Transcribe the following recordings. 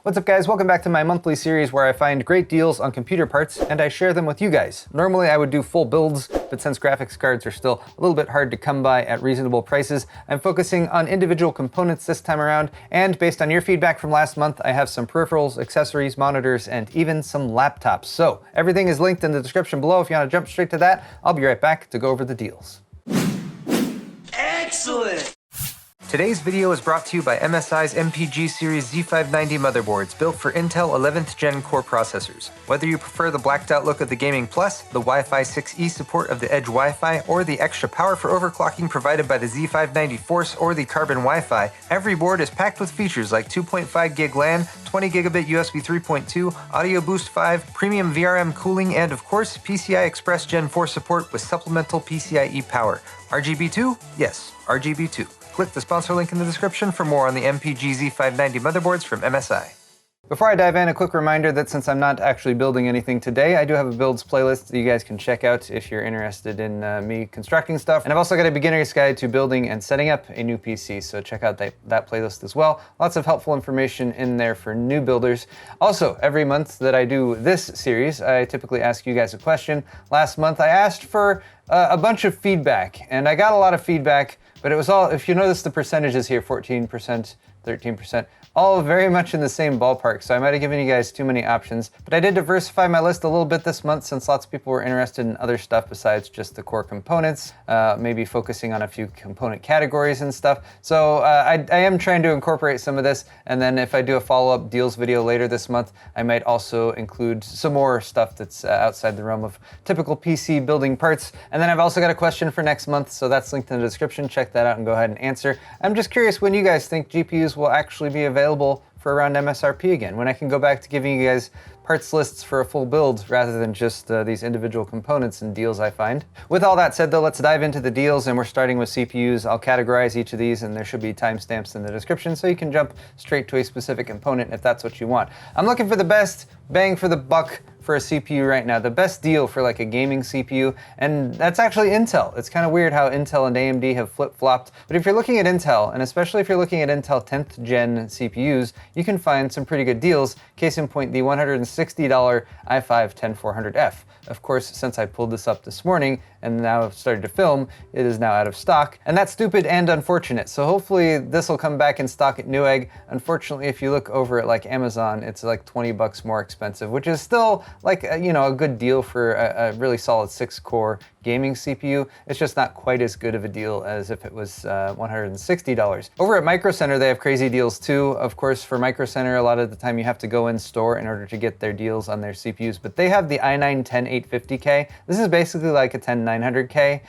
What's up guys, welcome back to my monthly series where I find great deals on computer parts and I share them with you guys. Normally I would do full builds, but since graphics cards are still a little bit hard to come by at reasonable prices, I'm focusing on individual components this time around, and based on your feedback from last month, I have some peripherals, accessories, monitors, and even some laptops. So everything is linked in the description below if you want to jump straight to that. I'll be right back to go over the deals. Excellent! Today's video is brought to you by MSI's MPG series Z590 motherboards built for Intel 11th Gen core processors. Whether you prefer the blacked out look of the Gaming Plus, the Wi-Fi 6E support of the Edge Wi-Fi, or the extra power for overclocking provided by the Z590 Force or the Carbon Wi-Fi, every board is packed with features like 2.5 gig LAN, 20 gigabit USB 3.2, Audio Boost 5, premium VRM cooling, and of course, PCI Express Gen 4 support with supplemental PCIe power. RGB2? Yes, RGB2. Click the sponsor link in the description for more on the MPG Z590 motherboards from MSI. Before I dive in, a quick reminder that since I'm not actually building anything today, I do have a builds playlist that you guys can check out if you're interested in me constructing stuff. And I've also got a beginner's guide to building and setting up a new PC, so check out that playlist as well. Lots of helpful information in there for new builders. Also, every month that I do this series, I typically ask you guys a question. Last month, I asked for a bunch of feedback, and I got a lot of feedback, but it was all, if you notice the percentages here, 14%, 13%, all very much in the same ballpark, so I might have given you guys too many options. But I did diversify my list a little bit this month since lots of people were interested in other stuff besides just the core components, maybe focusing on a few component categories and stuff. So I am trying to incorporate some of this, and then if I do a follow-up deals video later this month, I might also include some more stuff that's outside the realm of typical PC building parts. And then I've also got a question for next month, so that's linked in the description. Check that out and go ahead and answer. I'm just curious when you guys think GPUs will actually be available for around MSRP again, when I can go back to giving you guys parts lists for a full build rather than just these individual components and deals I find. With all that said though, let's dive into the deals, and we're starting with CPUs. I'll categorize each of these and there should be timestamps in the description so you can jump straight to a specific component if that's what you want. I'm looking for the best bang for the buck for a CPU right now, the best deal for like a gaming CPU, and that's actually Intel. It's kind of weird how Intel and AMD have flip-flopped, but if you're looking at Intel, and especially if you're looking at Intel 10th gen CPUs, you can find some pretty good deals. Case in point, the $160 i5-10400F. Of course, since I pulled this up this morning and now I've started to film, it is now out of stock, and that's stupid and unfortunate. So hopefully this will come back in stock at Newegg. Unfortunately, if you look over at like Amazon, it's like 20 bucks more expensive, which is still like, you know, a good deal for a really solid 6-core gaming CPU. It's just not quite as good of a deal as if it was $160. Over at Micro Center, they have crazy deals too. Of course, for Micro Center, a lot of the time you have to go in store in order to get their deals on their CPUs, but they have the i9-10850K. This is basically like a 10900K.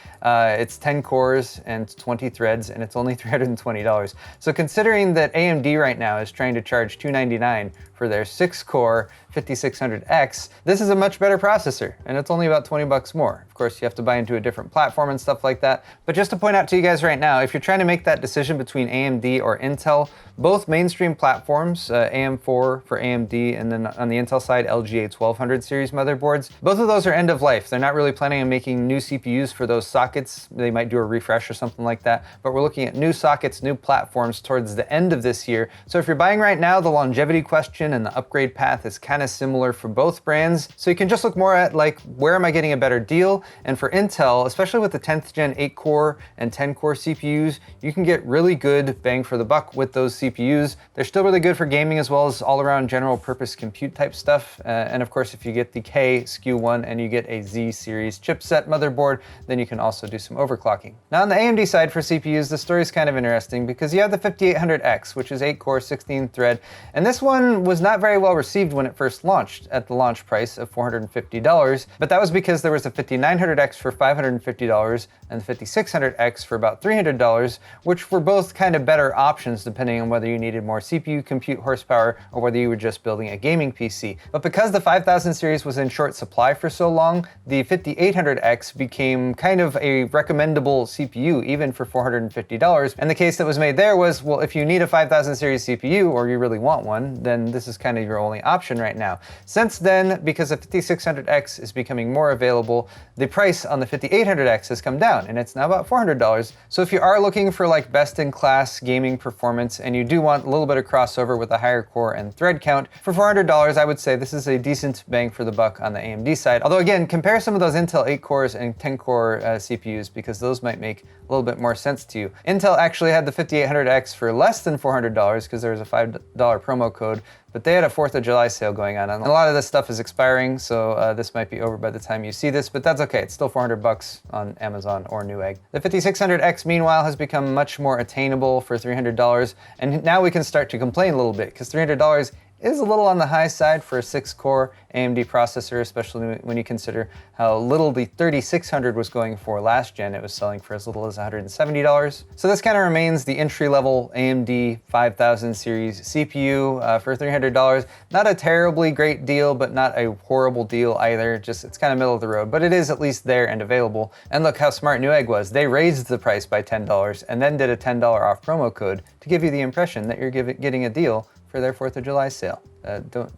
It's 10 cores and 20 threads, and it's only $320. So considering that AMD right now is trying to charge $299 for their 6-core 5600X, this is a much better processor, and it's only about 20 bucks more. Of course, you have to buy into a different platform and stuff like that. But just to point out to you guys right now, if you're trying to make that decision between AMD or Intel, both mainstream platforms, AM4 for AMD, and then on the Intel side, LGA 1200 series motherboards, both of those are end of life. They're not really planning on making new CPUs for those sockets. They might do a refresh or something like that, but we're looking at new sockets, new platforms towards the end of this year. So if you're buying right now, the longevity question and the upgrade path is kind of similar for both brands. So you can just look more at like, where am I getting a better deal? And for Intel, especially with the 10th gen 8-core and 10-core CPUs, you can get really good bang for the buck with those CPUs. They're still really good for gaming as well as all around general purpose compute type stuff. And of course, if you get the K SKU1 and you get a Z series chipset motherboard, then you can also do some overclocking. Now on the AMD side for CPUs, the story is kind of interesting because you have the 5800X, which is 8-core, 16-thread, and this one was not very well received when it first launched at the launch price of $450, but that was because there was a 5900X for $550 and the 5600X for about $300, which were both kind of better options depending on whether you needed more CPU compute horsepower or whether you were just building a gaming PC. But because the 5000 series was in short supply for so long, the 5800X became kind of a recommendable CPU even for $450. And the case that was made there was, well, if you need a 5000 series CPU or you really want one, then this is kind of your only option right now. Since then, But because the 5600X is becoming more available, the price on the 5800X has come down, and it's now about $400. So if you are looking for like best-in-class gaming performance, and you do want a little bit of crossover with a higher core and thread count, for $400, I would say this is a decent bang for the buck on the AMD side. Although again, compare some of those Intel 8 cores and 10 core CPUs, because those might make a little bit more sense to you. Intel actually had the 5800X for less than $400 because there was a $5 promo code, but they had a 4th of July sale going on, and a lot of this stuff is expiring, so this might be over by the time you see this, but that's okay. It's still 400 bucks on Amazon or Newegg. The 5600X, meanwhile, has become much more attainable for $300, and now we can start to complain a little bit, because $300 is a little on the high side for a 6-core AMD processor, especially when you consider how little the 3600 was going for last gen. It was selling for as little as $170. So this kind of remains the entry-level AMD 5000 series CPU for $300. Not a terribly great deal, but not a horrible deal either. Just, it's kind of middle of the road, but it is at least there and available. And look how smart Newegg was. They raised the price by $10 and then did a $10 off promo code to give you the impression that you're getting a deal for their 4th of July sale.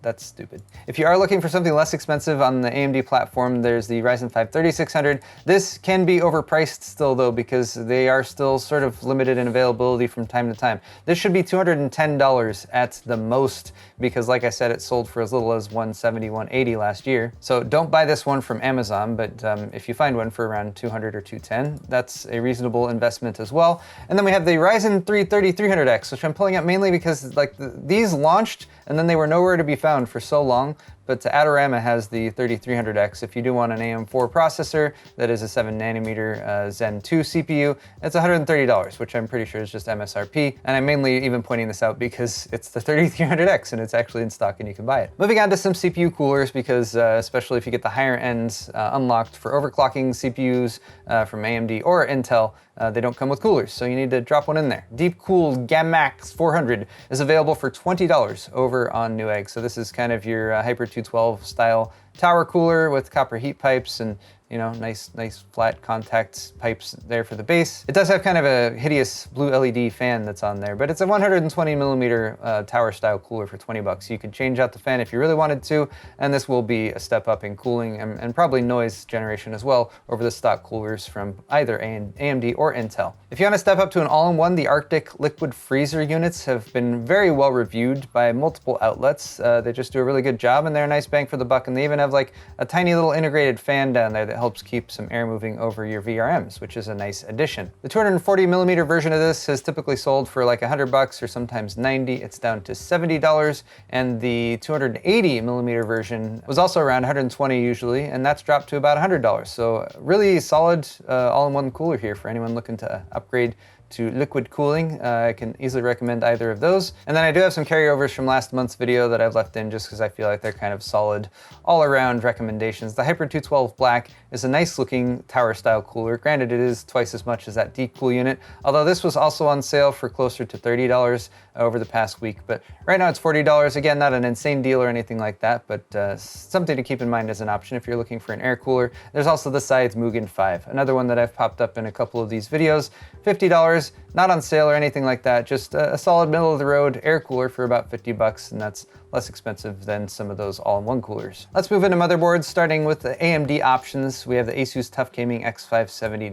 That's stupid. If you are looking for something less expensive on the AMD platform, there's the Ryzen 5 3600. This can be overpriced still though, because they are still sort of limited in availability from time to time. This should be $210 at the most, because like I said, it sold for as little as $170, $180 last year. So don't buy this one from Amazon, but if you find one for around $200 or $210, that's a reasonable investment as well. And then we have the Ryzen 3 3300X, which I'm pulling up mainly because like these launched and then they were nowhere to be found for so long. But Adorama has the 3300X. If you do want an AM4 processor that is a 7nm Zen 2 CPU, it's $130, which I'm pretty sure is just MSRP. And I'm mainly even pointing this out because it's the 3300X and it's actually in stock and you can buy it. Moving on to some CPU coolers, because especially if you get the higher ends unlocked for overclocking CPUs from AMD or Intel, they don't come with coolers, so you need to drop one in there. Deep-cooled Gammax 400 is available for $20 over on Newegg. So this is kind of your Hyper 212 style tower cooler with copper heat pipes and, you know, nice flat contact pipes there for the base. It does have kind of a hideous blue LED fan that's on there, but it's a 120mm tower style cooler for $20. You could change out the fan if you really wanted to, and this will be a step up in cooling and probably noise generation as well over the stock coolers from either AMD or Intel. If you want to step up to an all-in-one, the Arctic liquid freezer units have been very well reviewed by multiple outlets. They just do a really good job, and they're a nice bang for the buck, and they even have like a tiny little integrated fan down there that helps keep some air moving over your VRMs, which is a nice addition. The 240mm version of this has typically sold for like $100 or sometimes $90. It's down to $70, and the 280mm version was also around $120 usually, and that's dropped to about $100. So really solid all-in-one cooler here for anyone looking to upgrade to liquid cooling. I can easily recommend either of those. And then I do have some carryovers from last month's video that I've left in just because I feel like they're kind of solid all-around recommendations. The Hyper 212 Black is a nice looking tower style cooler. Granted, it is twice as much as that deep cool unit, although this was also on sale for closer to $30 over the past week. But right now it's $40. Again, not an insane deal or anything like that, but something to keep in mind as an option if you're looking for an air cooler. There's also the Scythe Mugen 5, another one that I've popped up in a couple of these videos. $50. Not on sale or anything like that, just a solid middle of the road air cooler for about $50, and that's less expensive than some of those all-in-one coolers. Let's move into motherboards, starting with the AMD options. We have the Asus TUF Gaming X570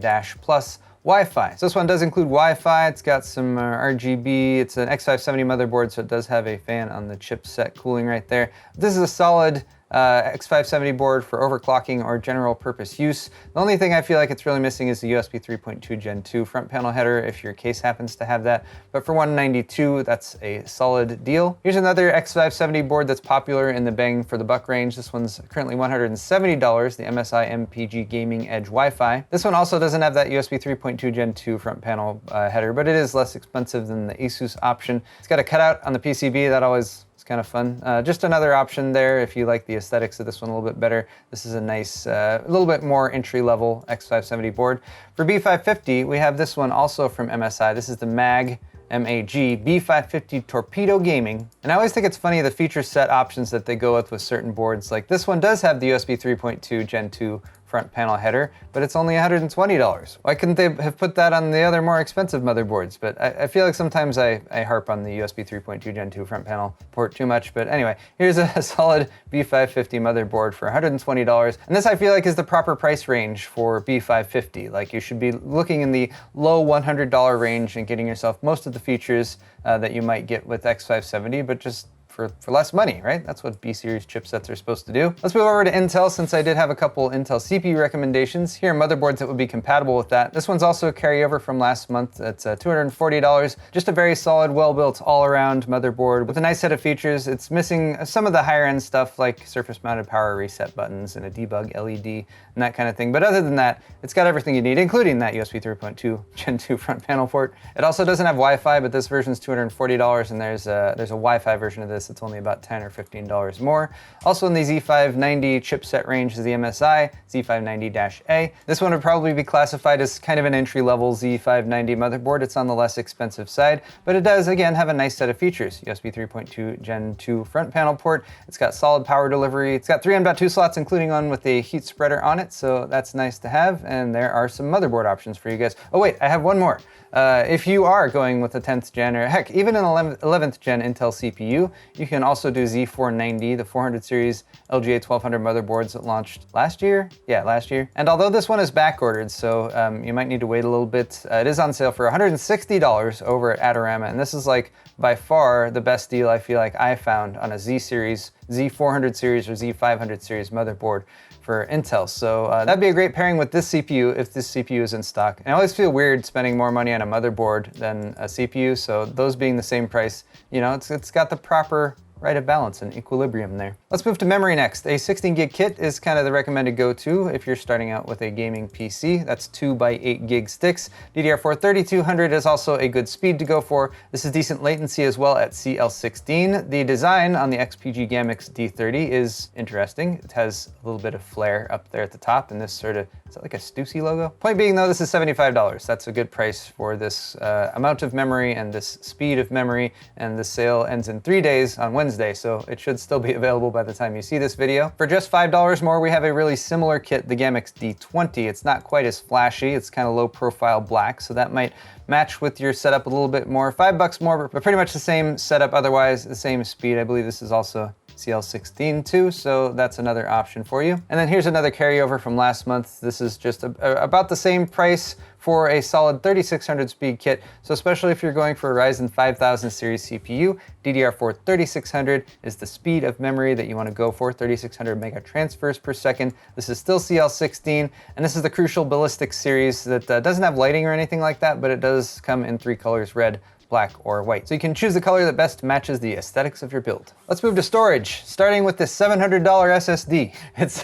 Wi-Fi. So this one does include Wi-Fi. It's got some RGB. It's an X570 motherboard, so it does have a fan on the chipset cooling right there. This is a solid X570 board for overclocking or general purpose use. The only thing I feel like it's really missing is the USB 3.2 Gen 2 front panel header if your case happens to have that, but for $192, that's a solid deal. Here's another X570 board that's popular in the bang for the buck range. This one's currently $170, the MSI MPG Gaming Edge Wi-Fi. This one also doesn't have that USB 3.2 Gen 2 front panel header, but it is less expensive than the Asus option. It's got a cutout on the PCB that always kind of fun. Just another option there if you like the aesthetics of this one a little bit better. This is a nice, a little bit more entry-level X570 board. For B550, we have this one also from MSI. This is the MAG B550 Torpedo Gaming. And I always think it's funny the feature set options that they go with certain boards. Like this one does have the USB 3.2 Gen 2 front panel header, but it's only $120. Why couldn't they have put that on the other more expensive motherboards? But I feel like sometimes I harp on the USB 3.2 Gen 2 front panel port too much. But anyway, here's a solid B550 motherboard for $120. And this I feel like is the proper price range for B550. Like you should be looking in the low $100 range and getting yourself most of the features that you might get with X570, but just for less money, right? That's what B-series chipsets are supposed to do. Let's move over to Intel, since I did have a couple Intel CPU recommendations. Here are motherboards that would be compatible with that. This one's also a carryover from last month. It's $240. Just a very solid, well-built, all-around motherboard with a nice set of features. It's missing some of the higher-end stuff like surface-mounted power reset buttons and a debug LED and that kind of thing. But other than that, it's got everything you need, including that USB 3.2 Gen 2 front panel port. It also doesn't have Wi-Fi, but this version's $240, and there's a Wi-Fi version of this. It's only about $10 or $15 more. Also in the Z590 chipset range is the MSI Z590-A. This one would probably be classified as kind of an entry-level Z590 motherboard. It's on the less expensive side, but it does, again, have a nice set of features. USB 3.2 Gen 2 front panel port. It's got solid power delivery. It's got 3 M.2 slots, including one with a heat spreader on it, so that's nice to have. And there are some motherboard options for you guys. Oh wait, I have one more. If you are going with a 10th gen, or heck, even an 11th gen Intel CPU, you can also do Z490, the 400 series LGA 1200 motherboards that launched last year. Yeah, last year. And although this one is back ordered, so you might need to wait a little bit, it is on sale for $160 over at Adorama. And this is like by far the best deal I feel like I found on a Z series, Z400 series or Z500 series motherboard for Intel. So that'd be a great pairing with this CPU if this CPU is in stock. And I always feel weird spending more money on a motherboard than a CPU, so those being the same price, you know, it's got the proper right of balance and equilibrium there. Let's move to memory next. A 16 gig kit is kind of the recommended go-to if you're starting out with a gaming PC. That's 2 by 8 gig sticks. DDR4 3200 is also a good speed to go for. This is decent latency as well at CL16. The design on the XPG Gamix D30 is interesting. It has a little bit of flare up there at the top, and this sort of, is that like a Stussy logo? Point being though, this is $75. That's a good price for this amount of memory and this speed of memory, and the sale ends in 3 days on Wednesday, so it should still be available by the time you see this video. For just $5 more, we have a really similar kit, the Gamix D20. It's not quite as flashy, it's kind of low profile black, so that might match with your setup a little bit more. $5 more, but pretty much the same setup, otherwise the same speed. I believe this is also CL16 too, so that's another option for you. And then here's another carryover from last month. This is just about the same price for a solid 3600 speed kit. So especially if you're going for a Ryzen 5000 series CPU, DDR4 3600 is the speed of memory that you want to go for, 3600 mega transfers per second. This is still CL16, and this is the crucial Ballistix series that doesn't have lighting or anything like that, but it does come in 3 colors: red, black, or white. So you can choose the color that best matches the aesthetics of your build. Let's move to storage, starting with this $700 SSD. It's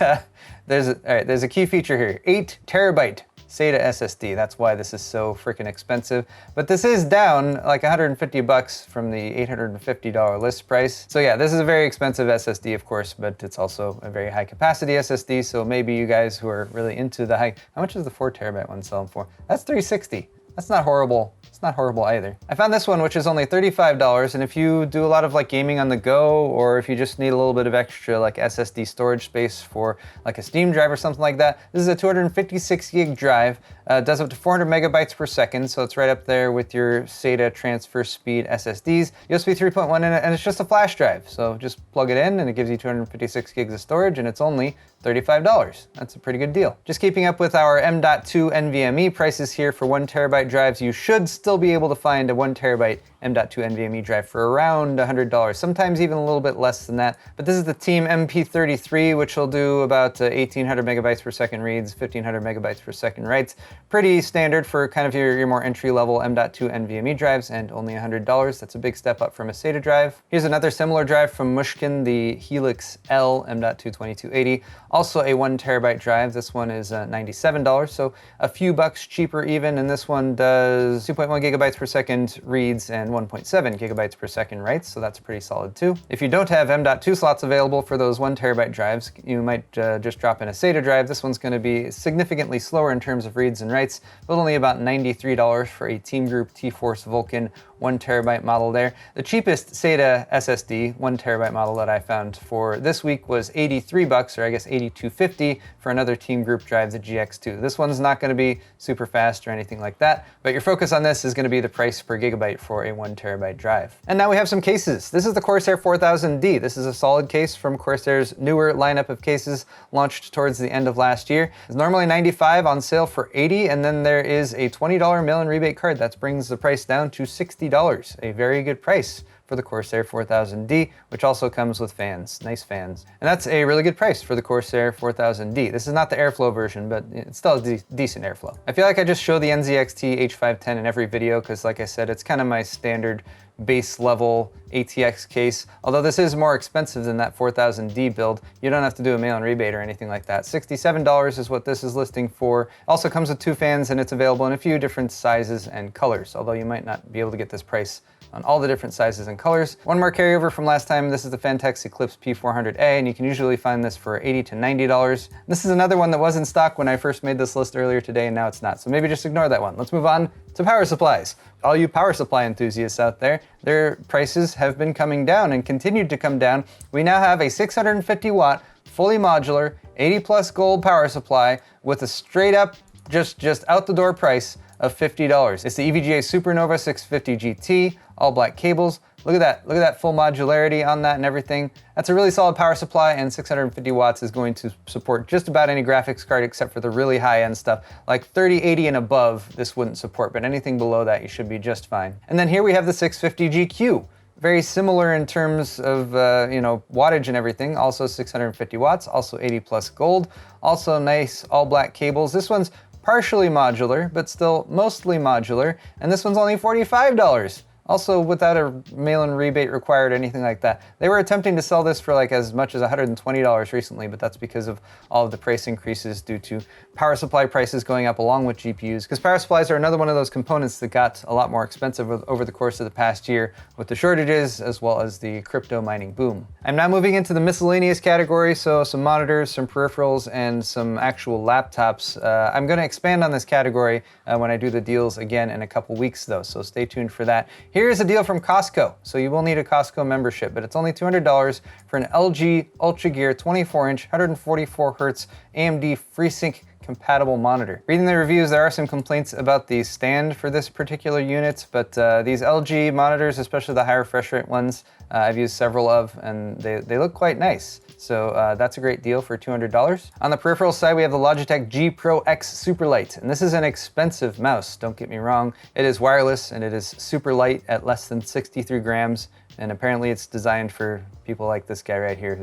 there's a key feature here: 8 terabyte SATA SSD. That's why this is so freaking expensive. But this is down like $150 from the $850 list price. So yeah, this is a very expensive SSD, of course, but it's also a very high capacity SSD. So maybe you guys who are really into the high, how much is the 4 terabyte one selling for? That's $360. That's not horrible. It's not horrible either. I found this one, which is only $35, and if you do a lot of like gaming on the go, or if you just need a little bit of extra like SSD storage space for like a Steam drive or something like that, this is a 256 gig drive. Does up to 400 megabytes per second, so it's right up there with your SATA transfer speed SSDs. USB 3.1 in it, and it's just a flash drive. So just plug it in and it gives you 256 gigs of storage, and it's only $35. That's a pretty good deal. Just keeping up with our M.2 NVMe prices here for 1 terabyte drives, you should still be able to find a 1 terabyte M.2 NVMe drive for around $100, sometimes even a little bit less than that. But this is the Team MP33, which will do about 1,800 megabytes per second reads, 1,500 megabytes per second writes. Pretty standard for kind of your more entry-level M.2 NVMe drives, and only $100. That's a big step up from a SATA drive. Here's another similar drive from Mushkin, the Helix L M.2 2280. Also a 1 terabyte drive. This one is $97, so a few bucks cheaper even, and this one does 2.1 gigabytes per second reads and 1.7 gigabytes per second writes, so that's pretty solid too. If you don't have M.2 slots available for those 1 terabyte drives, you might just drop in a SATA drive. This one's going to be significantly slower in terms of reads and writes, but only about $93 for a Team Group T-Force Vulkan 1 terabyte model there. The cheapest SATA SSD 1 terabyte model that I found for this week was $83, or I guess $82.50 for another Team Group drive, the GX2. This one's not going to be super fast or anything like that, but your focus on this is going to be the price per gigabyte for a 1 terabyte drive. And now we have some cases. This is the Corsair 4000D. This is a solid case from Corsair's newer lineup of cases launched towards the end of last year. It's normally $95, on sale for $80, and then there is a $20 mail-in rebate card. That brings the price down to $60, a very good price for the Corsair 4000D, which also comes with fans, nice fans. And that's a really good price for the Corsair 4000D. This is not the airflow version, but it's still a decent airflow. I feel like I just show the NZXT H510 in every video because, like I said, it's kind of my standard base level ATX case. Although this is more expensive than that 4000D build, you don't have to do a mail-in rebate or anything like that. $67 is what this is listing for. Also comes with 2 fans, and it's available in a few different sizes and colors, although you might not be able to get this price on all the different sizes and colors. One more carryover from last time. This is the Fantex Eclipse P400A, and you can usually find this for $80 to $90. This is another one that was in stock when I first made this list earlier today, and now it's not. So maybe just ignore that one. Let's move on to power supplies. All you power supply enthusiasts out there, their prices have been coming down and continued to come down. We now have a 650 watt, fully modular, 80 plus gold power supply with a straight up, just out the door price of $50. It's the EVGA Supernova 650 GT, all black cables. Look at that full modularity on that and everything. That's a really solid power supply, and 650 watts is going to support just about any graphics card except for the really high-end stuff. Like 3080 and above, this wouldn't support, but anything below that, you should be just fine. And then here we have the 650 GQ. Very similar in terms of wattage and everything. Also 650 watts, also 80 plus gold. Also nice all black cables. This one's partially modular, but still mostly modular. And this one's only $45. Also without a mail-in rebate required or anything like that. They were attempting to sell this for like as much as $120 recently, but that's because of all of the price increases due to power supply prices going up along with GPUs, because power supplies are another one of those components that got a lot more expensive over the course of the past year with the shortages as well as the crypto mining boom. I'm now moving into the miscellaneous category, so some monitors, some peripherals, and some actual laptops. I'm going to expand on this category when I do the deals again in a couple weeks though, so stay tuned for that. Here's a deal from Costco. So you will need a Costco membership, but it's only $200 for an LG UltraGear 24-inch, 144 Hz AMD FreeSync compatible monitor. Reading the reviews, there are some complaints about the stand for this particular unit, but these LG monitors, especially the high refresh rate ones, I've used several of, and they look quite nice. So that's a great deal for $200. On the peripheral side, we have the Logitech G Pro X Superlight, and this is an expensive mouse, don't get me wrong. It is wireless, and it is super light at less than 63 grams, and apparently it's designed for people like this guy right here,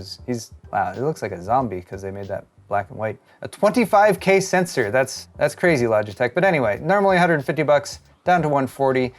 wow, he looks like a zombie because they made that black and white. A 25K sensor, that's crazy, Logitech. But anyway, normally $150, down to $140.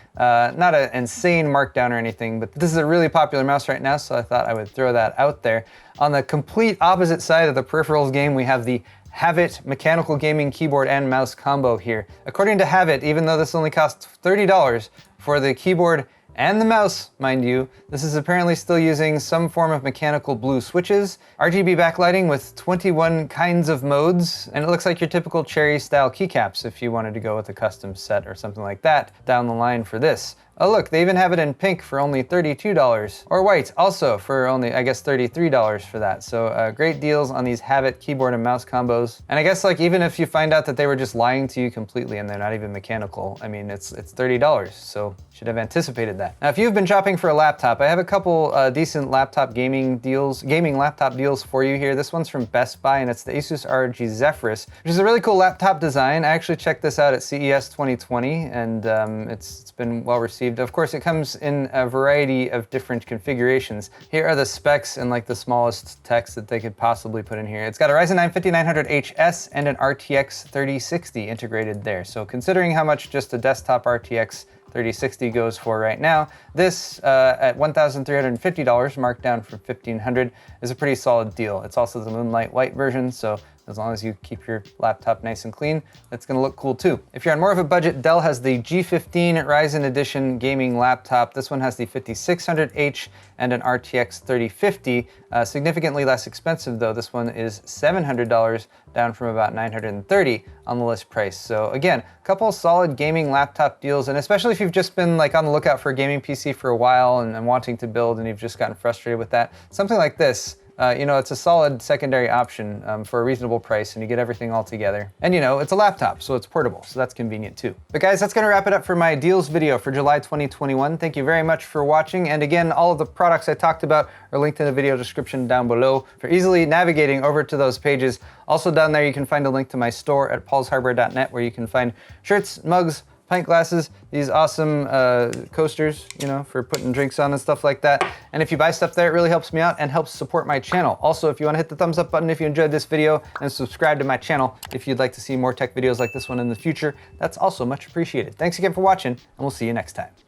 Not an insane markdown or anything, but this is a really popular mouse right now, so I thought I would throw that out there. On the complete opposite side of the peripherals game, we have the Havit mechanical gaming keyboard and mouse combo here. According to Havit, even though this only costs $30 for the keyboard and the mouse, mind you, this is apparently still using some form of mechanical blue switches, RGB backlighting with 21 kinds of modes, and it looks like your typical Cherry style keycaps if you wanted to go with a custom set or something like that down the line for this. Oh look, they even have it in pink for only $32, or white also for only, I guess, $33 for that. So great deals on these Havit keyboard and mouse combos. And I guess like even if you find out that they were just lying to you completely and they're not even mechanical, I mean, it's $30, so should have anticipated that. Now, if you've been shopping for a laptop, I have a couple decent laptop gaming laptop deals for you here. This one's from Best Buy, and it's the Asus ROG Zephyrus, which is a really cool laptop design. I actually checked this out at CES 2020, and it's been well received. Of course, it comes in a variety of different configurations. Here are the specs and like the smallest text that they could possibly put in here. It's got a Ryzen 9 5900HS and an RTX 3060 integrated there. So considering how much just a desktop RTX 3060 goes for right now, this at $1,350, marked down from $1,500, is a pretty solid deal. It's also the Moonlight White version, so as long as you keep your laptop nice and clean, that's gonna look cool too. If you're on more of a budget, Dell has the G15 Ryzen Edition gaming laptop. This one has the 5600H and an RTX 3050. Significantly less expensive though. This one is $700, down from about $930 on the list price. So again, a couple solid gaming laptop deals, and especially if you've just been like on the lookout for a gaming PC for a while and wanting to build and you've just gotten frustrated with that, something like this, you know, it's a solid secondary option for a reasonable price, and you get everything all together. And you know, it's a laptop, so it's portable, so that's convenient too. But guys, that's gonna wrap it up for my deals video for July 2021. Thank you very much for watching. And again, all of the products I talked about are linked in the video description down below for easily navigating over to those pages. Also down there, you can find a link to my store at paulshardware.net, where you can find shirts, mugs, pint glasses, these awesome coasters, you know, for putting drinks on and stuff like that. And if you buy stuff there, it really helps me out and helps support my channel. Also, if you want to hit the thumbs up button if you enjoyed this video, and subscribe to my channel if you'd like to see more tech videos like this one in the future, that's also much appreciated. Thanks again for watching, and we'll see you next time.